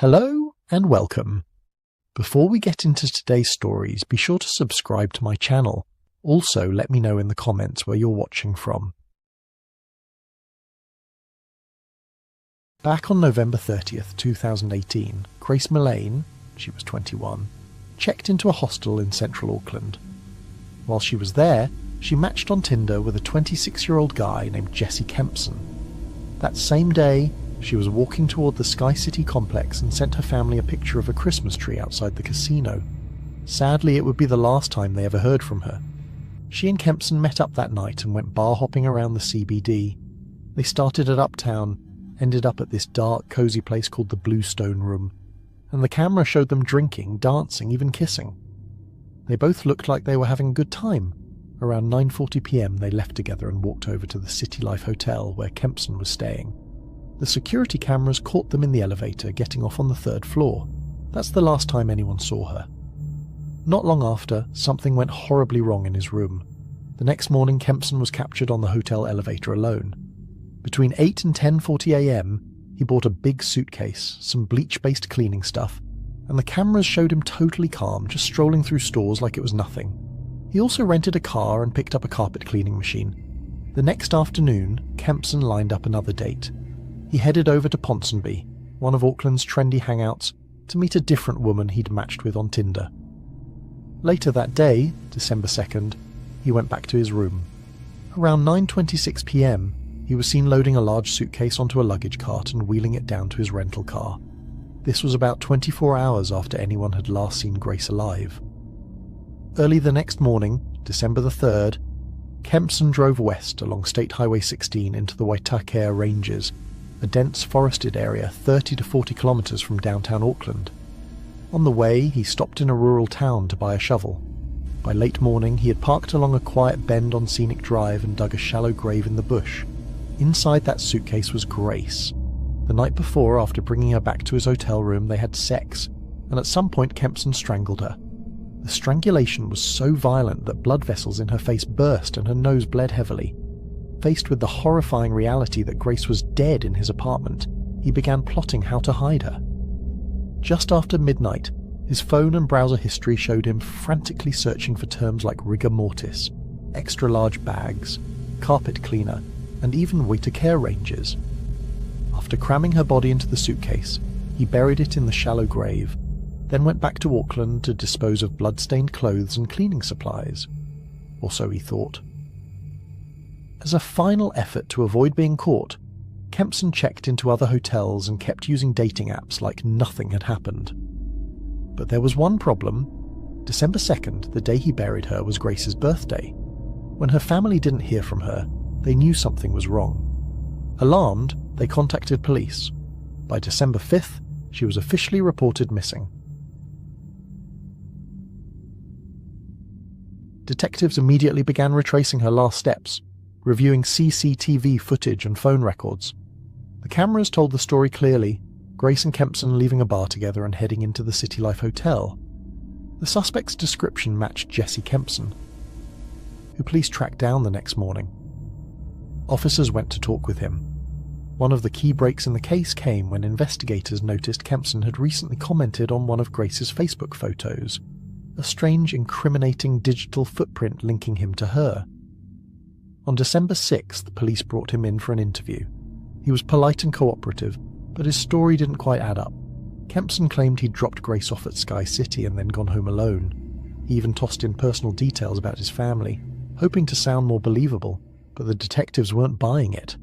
Hello and welcome. Before we get into today's stories, be sure to subscribe to my channel. Also, let me know in the comments where you're watching from. Back on November 30th, 2018, Grace Millane, she was 21, checked into a hostel in central Auckland. While she was there, she matched on Tinder with a 26-year-old guy named Jesse Kempson. That same day, she was walking toward the Sky City complex and sent her family a picture of a Christmas tree outside the casino. Sadly, it would be the last time they ever heard from her. She and Kempson met up that night and went bar hopping around the CBD. They started at Uptown, ended up at this dark, cozy place called the Bluestone Room, and the camera showed them drinking, dancing, even kissing. They both looked like they were having a good time. Around 9:40 p.m. they left together and walked over to the City Life Hotel where Kempson was staying. The security cameras caught them in the elevator getting off on the 3rd floor. That's the last time anyone saw her. Not long after, something went horribly wrong in his room. The next morning, Kempson was captured on the hotel elevator alone. Between 8 and 10:40 a.m., he bought a big suitcase, some bleach-based cleaning stuff, and the cameras showed him totally calm, just strolling through stores like it was nothing. He also rented a car and picked up a carpet cleaning machine. The next afternoon, Kempson lined up another date. He headed over to Ponsonby, one of Auckland's trendy hangouts, to meet a different woman he'd matched with on Tinder. Later that day, December 2nd, he went back to his room. Around 9:26 p.m, he was seen loading a large suitcase onto a luggage cart and wheeling it down to his rental car. This was about 24 hours after anyone had last seen Grace alive. Early the next morning, December the 3rd, Kempson drove west along State Highway 16 into the Waitakere Ranges, a dense forested area 30 to 40 kilometres from downtown Auckland. On the way, he stopped in a rural town to buy a shovel. By late morning, he had parked along a quiet bend on Scenic Drive and dug a shallow grave in the bush. Inside that suitcase was Grace. The night before, after bringing her back to his hotel room, they had sex, and at some point Kempson strangled her. The strangulation was so violent that blood vessels in her face burst and her nose bled heavily. Faced with the horrifying reality that Grace was dead in his apartment, he began plotting how to hide her. Just after midnight, his phone and browser history showed him frantically searching for terms like rigor mortis, extra-large bags, carpet cleaner, and even Waitakere Ranges. After cramming her body into the suitcase, he buried it in the shallow grave, then went back to Auckland to dispose of blood-stained clothes and cleaning supplies. Or so he thought. As a final effort to avoid being caught, Kempson checked into other hotels and kept using dating apps like nothing had happened. But there was one problem. December 2nd, the day he buried her, was Grace's birthday. When her family didn't hear from her, they knew something was wrong. Alarmed, they contacted police. By December 5th, she was officially reported missing. Detectives immediately began retracing her last steps, reviewing CCTV footage and phone records. The cameras told the story clearly, Grace and Kempson leaving a bar together and heading into the City Life Hotel. The suspect's description matched Jesse Kempson, who police tracked down the next morning. Officers went to talk with him. One of the key breaks in the case came when investigators noticed Kempson had recently commented on one of Grace's Facebook photos, a strange, incriminating digital footprint linking him to her. On December 6th, police brought him in for an interview. He was polite and cooperative, but his story didn't quite add up. Kempson claimed he'd dropped Grace off at Sky City and then gone home alone. He even tossed in personal details about his family, hoping to sound more believable, but the detectives weren't buying it.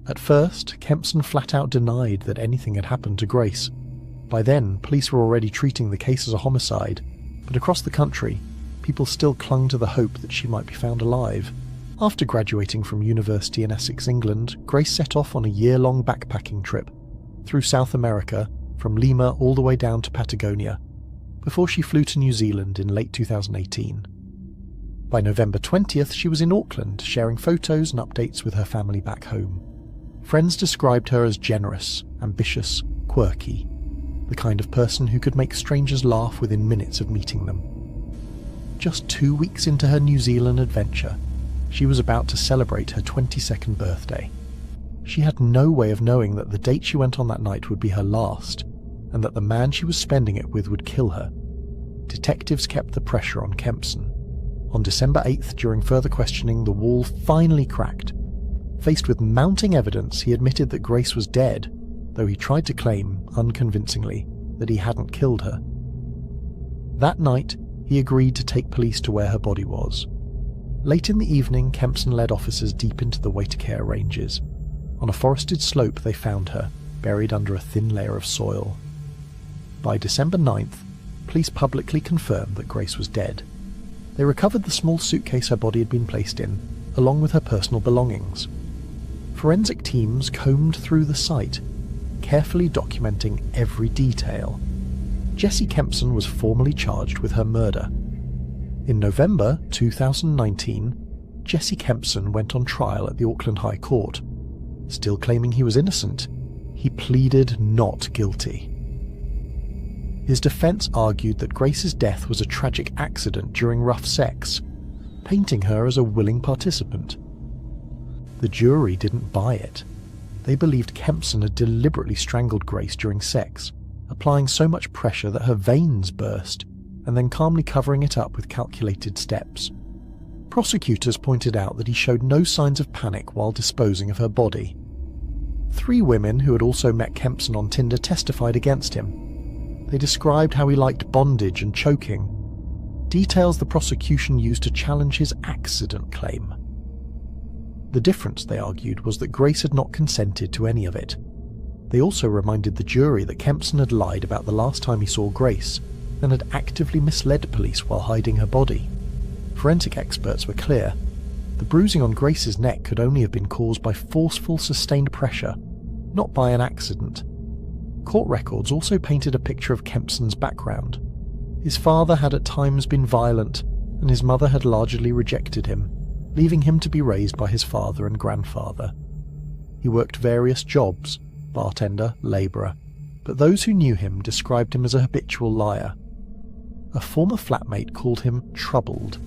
At first, Kempson flat out denied that anything had happened to Grace. By then, police were already treating the case as a homicide, but across the country, people still clung to the hope that she might be found alive. After graduating from university in Essex, England, Grace set off on a year-long backpacking trip through South America, from Lima all the way down to Patagonia, before she flew to New Zealand in late 2018. By November 20th, she was in Auckland, sharing photos and updates with her family back home. Friends described her as generous, ambitious, quirky, the kind of person who could make strangers laugh within minutes of meeting them. Just 2 weeks into her New Zealand adventure, she was about to celebrate her 22nd birthday. She had no way of knowing that the date she went on that night would be her last. and that the man she was spending it with would kill her. Detectives kept the pressure on Kempson. On December 8th, during further questioning, the wall finally cracked. Faced with mounting evidence, he admitted that Grace was dead, though he tried to claim, unconvincingly, that he hadn't killed her. That night, he agreed to take police to where her body was. Late in the evening, Kempson led officers deep into the Waitakere Ranges. On a forested slope, they found her, buried under a thin layer of soil. By December 9th, police publicly confirmed that Grace was dead. They recovered the small suitcase her body had been placed in, along with her personal belongings. Forensic teams combed through the site, carefully documenting every detail. Jessie Kempson was formally charged with her murder. In November 2019, Jessie Kempson went on trial at the Auckland High Court. Still claiming he was innocent, he pleaded not guilty. His defense argued that Grace's death was a tragic accident during rough sex, painting her as a willing participant. The jury didn't buy it. They believed Kempson had deliberately strangled Grace during sex, applying so much pressure that her veins burst, and then calmly covering it up with calculated steps. Prosecutors pointed out that he showed no signs of panic while disposing of her body. 3 women who had also met Kempson on Tinder testified against him. They described how he liked bondage and choking, details the prosecution used to challenge his accident claim. The difference, they argued, was that Grace had not consented to any of it. They also reminded the jury that Kempson had lied about the last time he saw Grace, and had actively misled police while hiding her body. Forensic experts were clear. The bruising on Grace's neck could only have been caused by forceful, sustained pressure, not by an accident. Court records also painted a picture of Kempson's background. His father had at times been violent, and his mother had largely rejected him, leaving him to be raised by his father and grandfather. He worked various jobs, bartender, labourer, but those who knew him described him as a habitual liar. A former flatmate called him troubled,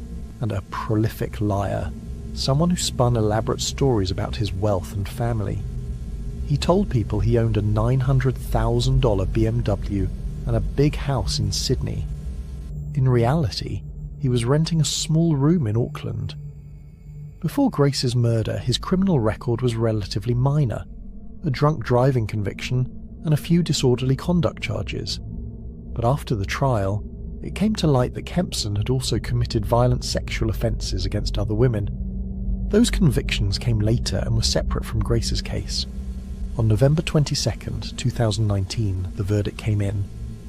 and a prolific liar, someone who spun elaborate stories about his wealth and family. He told people he owned a $900,000 BMW and a big house in Sydney. In reality, he was renting a small room in Auckland. Before Grace's murder, his criminal record was relatively minor, a drunk driving conviction and a few disorderly conduct charges. But after the trial, it came to light that Kempson had also committed violent sexual offences against other women. Those convictions came later and were separate from Grace's case. On November 22nd, 2019, the verdict came in.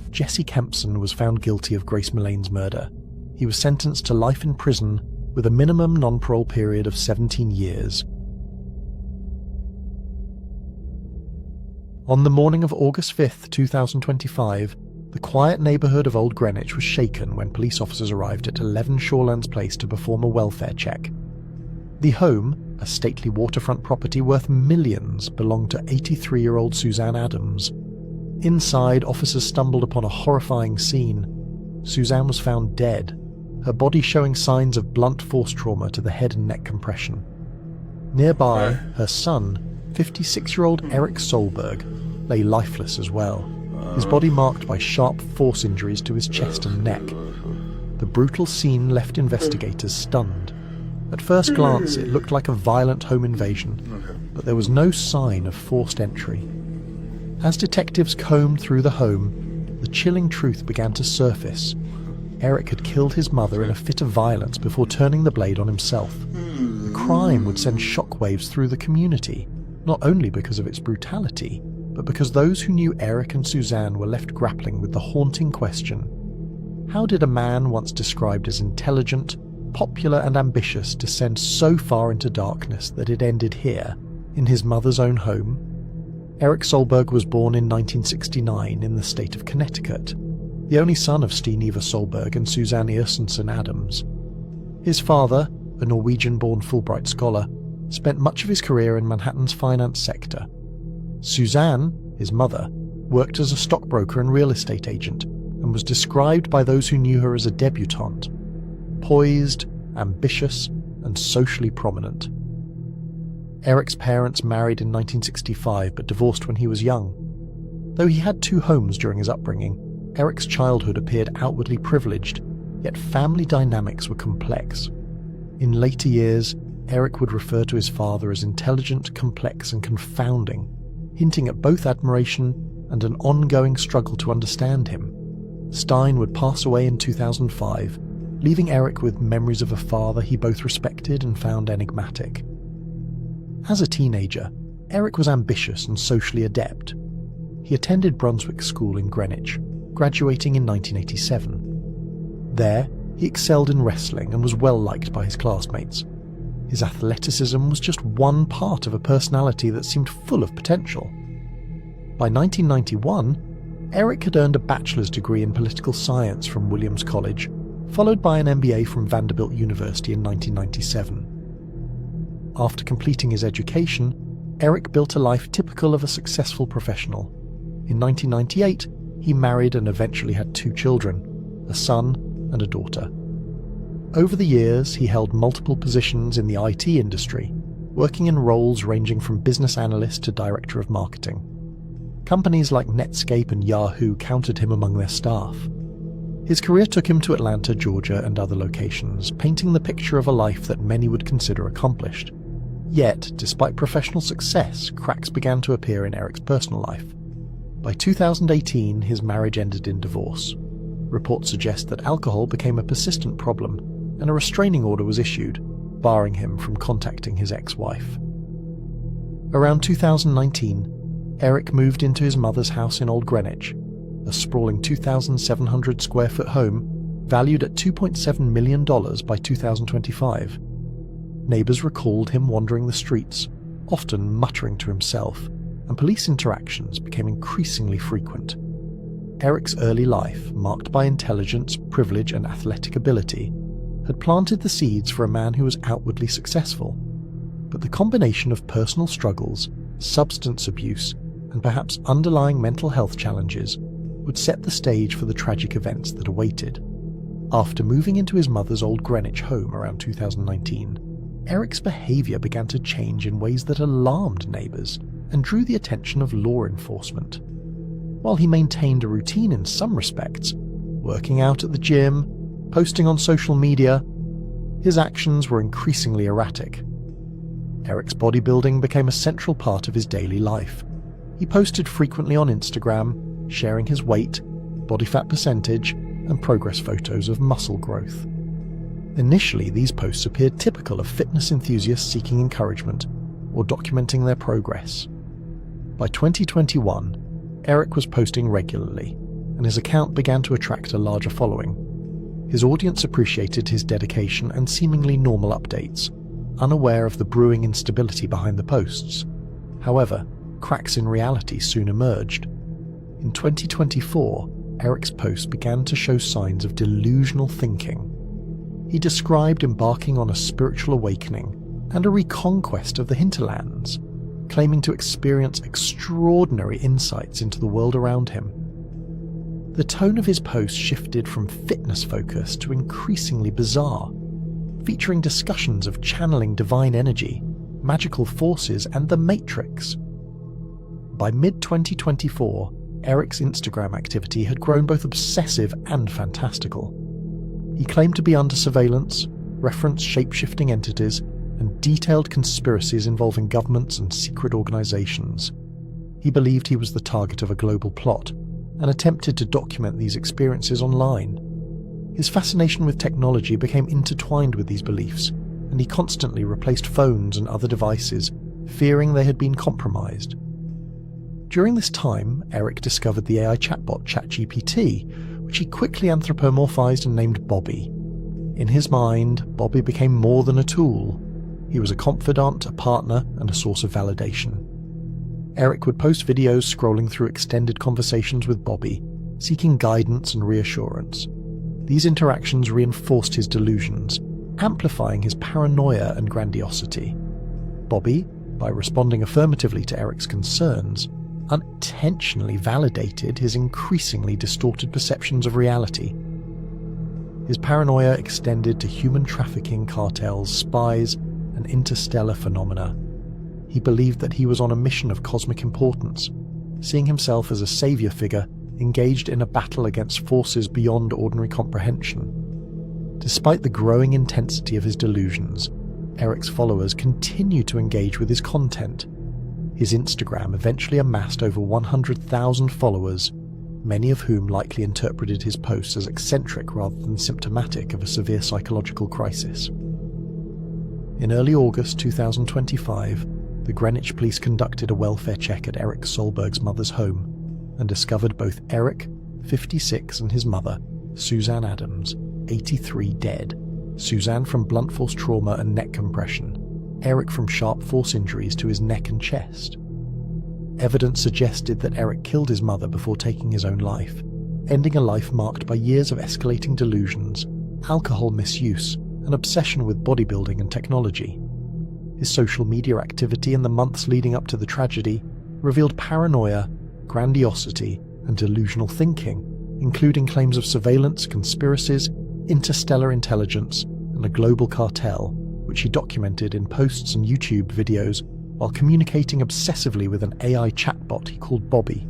Jessie Kempson was found guilty of Grace Millane's murder. He was sentenced to life in prison with a minimum non-parole period of 17 years. On the morning of August 5th, 2025, the quiet neighbourhood of Old Greenwich was shaken when police officers arrived at 11 Shorelands Place to perform a welfare check. The home, a stately waterfront property worth millions, belonged to 83-year-old Suzanne Adams. Inside, officers stumbled upon a horrifying scene. Suzanne was found dead, her body showing signs of blunt force trauma to the head and neck compression. Nearby, her son, 56-year-old Eric Solberg, lay lifeless as well, his body marked by sharp force injuries to his chest and neck. The brutal scene left investigators stunned. At first glance, it looked like a violent home invasion, but there was no sign of forced entry. As detectives combed through the home, the chilling truth began to surface. Eric had killed his mother in a fit of violence before turning the blade on himself. The crime would send shockwaves through the community, not only because of its brutality, but because those who knew Eric and Suzanne were left grappling with the haunting question: how did a man once described as intelligent, popular and ambitious descend so far into darkness that it ended here, in his mother's own home? Eric Solberg was born in 1969 in the state of Connecticut, the only son of Steen Eva Solberg and Suzanne Adams. His father, a Norwegian-born Fulbright scholar, spent much of his career in Manhattan's finance sector. Suzanne, his mother, worked as a stockbroker and real estate agent, and was described by those who knew her as a debutante, poised, ambitious, and socially prominent. Eric's parents married in 1965 but divorced when he was young. Though he had 2 homes during his upbringing, Eric's childhood appeared outwardly privileged, yet family dynamics were complex. In later years, Eric would refer to his father as intelligent, complex, and confounding, hinting at both admiration and an ongoing struggle to understand him. Stein would pass away in 2005, leaving Eric with memories of a father he both respected and found enigmatic. As a teenager, Eric was ambitious and socially adept. He attended Brunswick School in Greenwich, graduating in 1987. There, he excelled in wrestling and was well liked by his classmates. His athleticism was just one part of a personality that seemed full of potential. By 1991, Eric had earned a bachelor's degree in political science from Williams College, followed by an MBA from Vanderbilt University in 1997. After completing his education, Eric built a life typical of a successful professional. In 1998, he married and eventually had 2 children, a son and a daughter. Over the years, he held multiple positions in the IT industry, working in roles ranging from business analyst to director of marketing. Companies like Netscape and Yahoo counted him among their staff. His career took him to Atlanta, Georgia, and other locations, painting the picture of a life that many would consider accomplished. Yet, despite professional success, cracks began to appear in Eric's personal life. By 2018, his marriage ended in divorce. Reports suggest that alcohol became a persistent problem, and a restraining order was issued, barring him from contacting his ex-wife. Around 2019, Eric moved into his mother's house in Old Greenwich, a sprawling 2,700 square foot home valued at $2.7 million by 2025. Neighbours recalled him wandering the streets, often muttering to himself, and police interactions became increasingly frequent. Eric's early life, marked by intelligence, privilege, and athletic ability, had planted the seeds for a man who was outwardly successful. But the combination of personal struggles, substance abuse, and perhaps underlying mental health challenges would set the stage for the tragic events that awaited. After moving into his mother's Old Greenwich home around 2019, Eric's behaviour began to change in ways that alarmed neighbours and drew the attention of law enforcement. While he maintained a routine in some respects, working out at the gym, posting on social media, his actions were increasingly erratic. Eric's bodybuilding became a central part of his daily life. He posted frequently on Instagram, sharing his weight, body fat percentage, and progress photos of muscle growth. Initially, these posts appeared typical of fitness enthusiasts seeking encouragement or documenting their progress. By 2021, Eric was posting regularly, and his account began to attract a larger following. His audience appreciated his dedication and seemingly normal updates, unaware of the brewing instability behind the posts. However, cracks in reality soon emerged. In 2024, Eric's posts began to show signs of delusional thinking. He described embarking on a spiritual awakening and a reconquest of the hinterlands, claiming to experience extraordinary insights into the world around him. The tone of his posts shifted from fitness-focused to increasingly bizarre, featuring discussions of channeling divine energy, magical forces, and the Matrix. By mid-2024, Eric's Instagram activity had grown both obsessive and fantastical. He claimed to be under surveillance, referenced shape-shifting entities, and detailed conspiracies involving governments and secret organizations. He believed he was the target of a global plot, and attempted to document these experiences online. His fascination with technology became intertwined with these beliefs, and he constantly replaced phones and other devices, fearing they had been compromised. During this time, Eric discovered the AI chatbot ChatGPT, which he quickly anthropomorphized and named Bobby. In his mind, Bobby became more than a tool. He was a confidant, a partner, and a source of validation. Eric would post videos scrolling through extended conversations with Bobby, seeking guidance and reassurance. These interactions reinforced his delusions, amplifying his paranoia and grandiosity. Bobby, by responding affirmatively to Eric's concerns, unintentionally validated his increasingly distorted perceptions of reality. His paranoia extended to human trafficking cartels, spies, and interstellar phenomena. He believed that he was on a mission of cosmic importance, seeing himself as a saviour figure engaged in a battle against forces beyond ordinary comprehension. Despite the growing intensity of his delusions, Eric's followers continue to engage with his content. His Instagram eventually amassed over 100,000 followers, many of whom likely interpreted his posts as eccentric rather than symptomatic of a severe psychological crisis. In early August 2025, the Greenwich police conducted a welfare check at Eric Solberg's mother's home and discovered both Eric, 56, and his mother, Suzanne Adams, 83, dead. Suzanne from blunt force trauma and neck compression, Eric from sharp force injuries to his neck and chest. Evidence suggested that Eric killed his mother before taking his own life, ending a life marked by years of escalating delusions, alcohol misuse, and obsession with bodybuilding and technology. His social media activity in the months leading up to the tragedy revealed paranoia, grandiosity, and delusional thinking, including claims of surveillance, conspiracies, interstellar intelligence, and a global cartel, which he documented in posts and YouTube videos while communicating obsessively with an AI chatbot he called Bobby.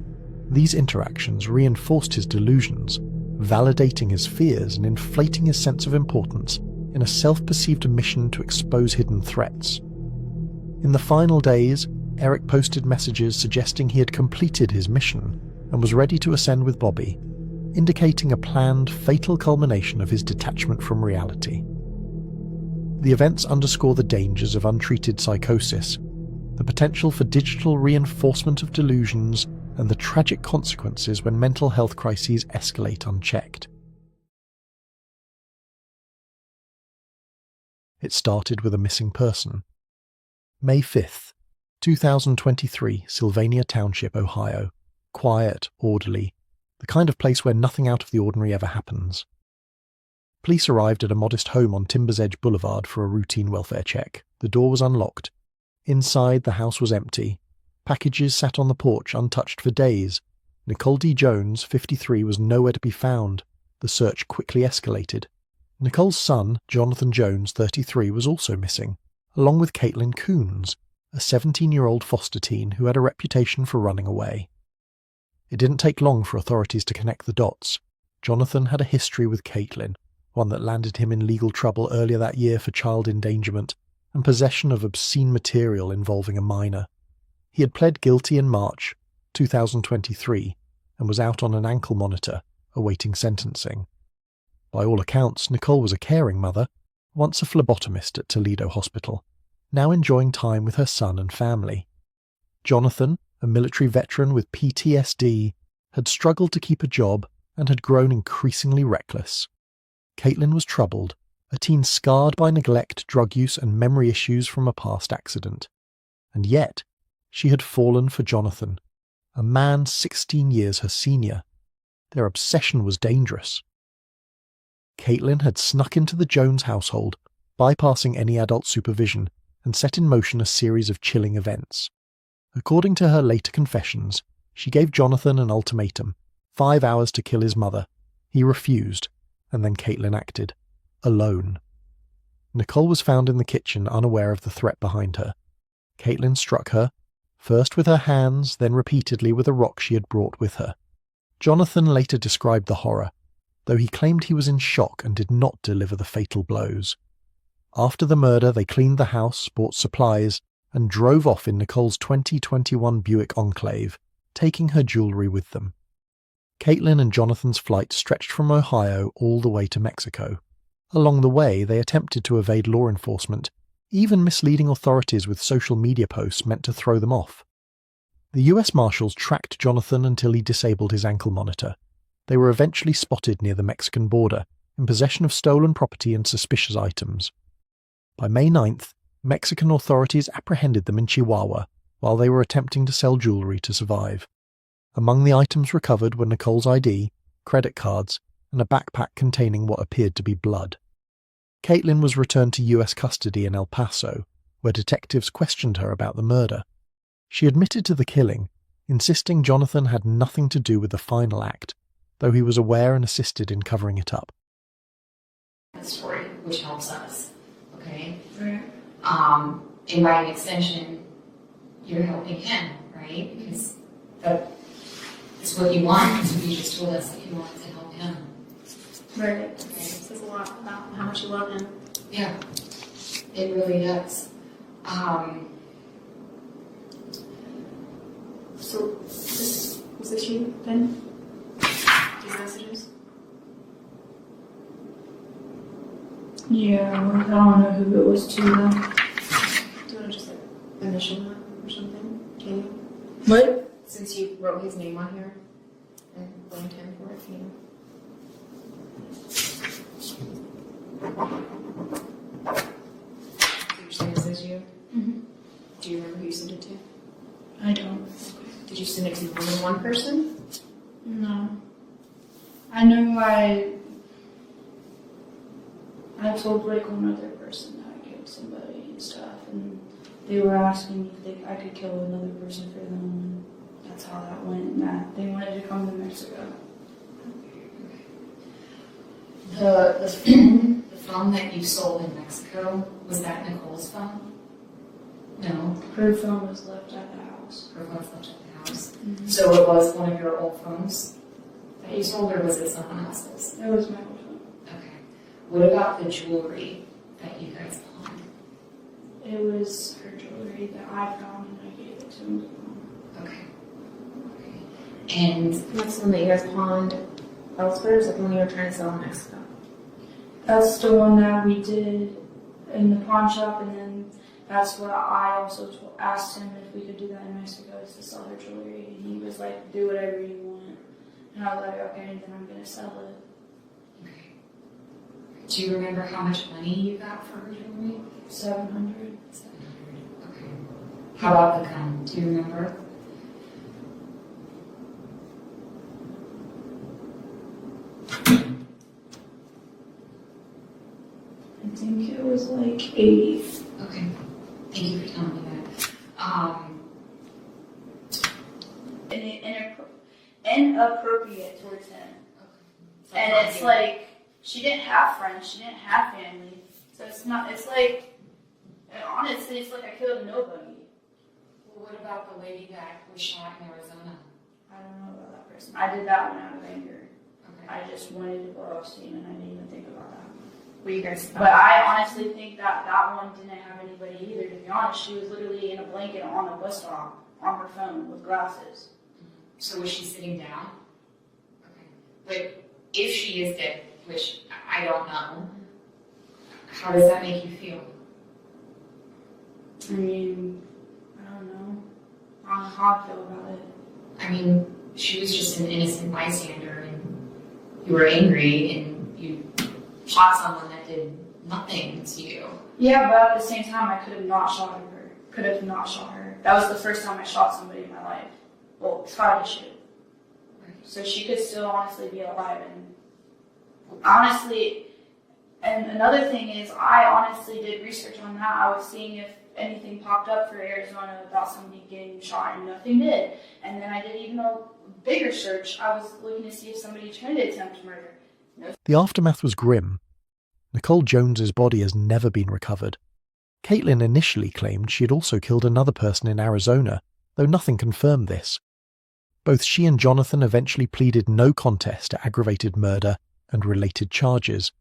These interactions reinforced his delusions, validating his fears and inflating his sense of importance in a self-perceived mission to expose hidden threats. In the final days, Eric posted messages suggesting he had completed his mission and was ready to ascend with Bobby, indicating a planned, fatal culmination of his detachment from reality. The events underscore the dangers of untreated psychosis, the potential for digital reinforcement of delusions, and the tragic consequences when mental health crises escalate unchecked. It started with a missing person. May 5th, 2023, Sylvania Township, Ohio. Quiet, orderly, the kind of place where nothing out of the ordinary ever happens. Police arrived at a modest home on Timbers Edge Boulevard for a routine welfare check. The door was unlocked. Inside, the house was empty. Packages sat on the porch untouched for days. Nicole Jones, 53, was nowhere to be found. The search quickly escalated. Nicole's son, Jonathan Jones, 33, was also missing, along with Caitlin Coons, a 17-year-old foster teen who had a reputation for running away. It didn't take long for authorities to connect the dots. Jonathan had a history with Caitlin, one that landed him in legal trouble earlier that year for child endangerment and possession of obscene material involving a minor. He had pled guilty in March 2023 and was out on an ankle monitor, awaiting sentencing. By all accounts, Nicole was a caring mother, once a phlebotomist at Toledo Hospital, now enjoying time with her son and family. Jonathan, a military veteran with PTSD, had struggled to keep a job and had grown increasingly reckless. Caitlin was troubled, a teen scarred by neglect, drug use, and memory issues from a past accident. And yet, she had fallen for Jonathan, a man 16 years her senior. Their obsession was dangerous. Caitlin had snuck into the Jones household, bypassing any adult supervision, and set in motion a series of chilling events. According to her later confessions, she gave Jonathan an ultimatum, 5 hours to kill his mother. He refused, and then Caitlin acted, alone. Nicole was found in the kitchen, unaware of the threat behind her. Caitlin struck her, first with her hands, then repeatedly with a rock she had brought with her. Jonathan later described the horror, though he claimed he was in shock and did not deliver the fatal blows. After the murder, they cleaned the house, bought supplies, and drove off in Nicole's 2021 Buick Enclave, taking her jewellery with them. Caitlin and Jonathan's flight stretched from Ohio all the way to Mexico. Along the way, they attempted to evade law enforcement, even misleading authorities with social media posts meant to throw them off. The US Marshals tracked Jonathan until he disabled his ankle monitor. They were eventually spotted near the Mexican border, in possession of stolen property and suspicious items. By May 9th, Mexican authorities apprehended them in Chihuahua while they were attempting to sell jewellery to survive. Among the items recovered were Nicole's ID, credit cards, and a backpack containing what appeared to be blood. Caitlin was returned to US custody in El Paso, where detectives questioned her about the murder. She admitted to the killing, insisting Jonathan had nothing to do with the final act, though he was aware and assisted in covering it up. Story, which helps us, okay? And by extension, you're helping him, right? Because It's what you want, because you just told us that you wanted to help him. Right. It says a lot about how much you love him. Yeah, it really does. So, was this you then? These messages? Yeah, well, I don't know who it was to though. Do you want to just like initial that or something? Can you? What? Since you wrote his name on here and blamed him for it, can you? So you're saying this is you? Mm-hmm. Do you remember who you sent it to? I don't. Did you send it to more than one person? No. I know I told like one other person that I killed somebody and stuff, and they were asking if I could kill another person for them, and that's how that went. And that they wanted to come to Mexico. The phone that you sold in Mexico, was that Nicole's phone? No, Her phone was left at the house. her phone's left at the house. Mm-hmm. So it was one of your old phones that you sold, or was it someone else's? That was my old phone. Okay. What about the jewelry that you guys pawned? It was her jewelry that I found, and I gave it to him. Okay. And That's the one that you guys pawned elsewhere, or is that the one you were trying to sell in Mexico? That's the one that we did in the pawn shop, and then that's what I also asked him if we could do that in Mexico, is to sell her jewelry. And he was like, do whatever you want. And I was like, okay, then I'm going to sell it. okay. Do you remember how much money you got for her jewelry? 700. 700. Okay. How about the gun? Do you remember? I think it was like 80. Okay. Thank you for telling me that. Inappropriate towards him. And it's like, she didn't have friends, she didn't have family. So it's like, honestly, it's like I killed nobody. Well, what about the lady that was shot in Arizona? I don't know about that person. I did that one out of anger. Okay. I just wanted to blow off steam, and I didn't even think about that. Were you guys? But I honestly think that one didn't have anybody either, to be honest. She was literally in a blanket on a bus stop on her phone with glasses. So was she sitting down? Okay. But if she is dead, which I don't know, how does that make you feel? I mean, I don't know. I don't know how I feel about it. I mean, she was just an innocent bystander, and you were angry, and you shot someone that did nothing to you. Yeah, but at the same time, I could have not shot her. That was the first time I shot somebody in my life. Well, tried to shoot. Right. So she could still honestly be alive. And honestly, and another thing is, I honestly did research on that. I was seeing if anything popped up for Arizona about somebody getting shot, and nothing did. And then I did even a bigger search. I was looking to see if somebody tried to attempt murder. The aftermath was grim. Nicole Jones's body has never been recovered. Caitlin initially claimed she had also killed another person in Arizona, though nothing confirmed this. Both she and Jonathan eventually pleaded no contest to aggravated murder and related charges.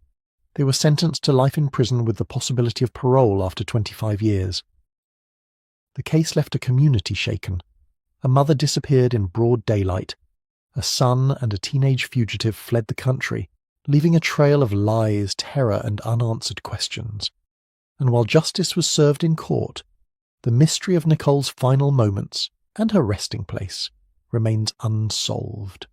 They were sentenced to life in prison with the possibility of parole after 25 years. The case left a community shaken. A mother disappeared in broad daylight. A son and a teenage fugitive fled the country, leaving a trail of lies, terror, and unanswered questions. And while justice was served in court, the mystery of Nicole's final moments and her resting place remains unsolved.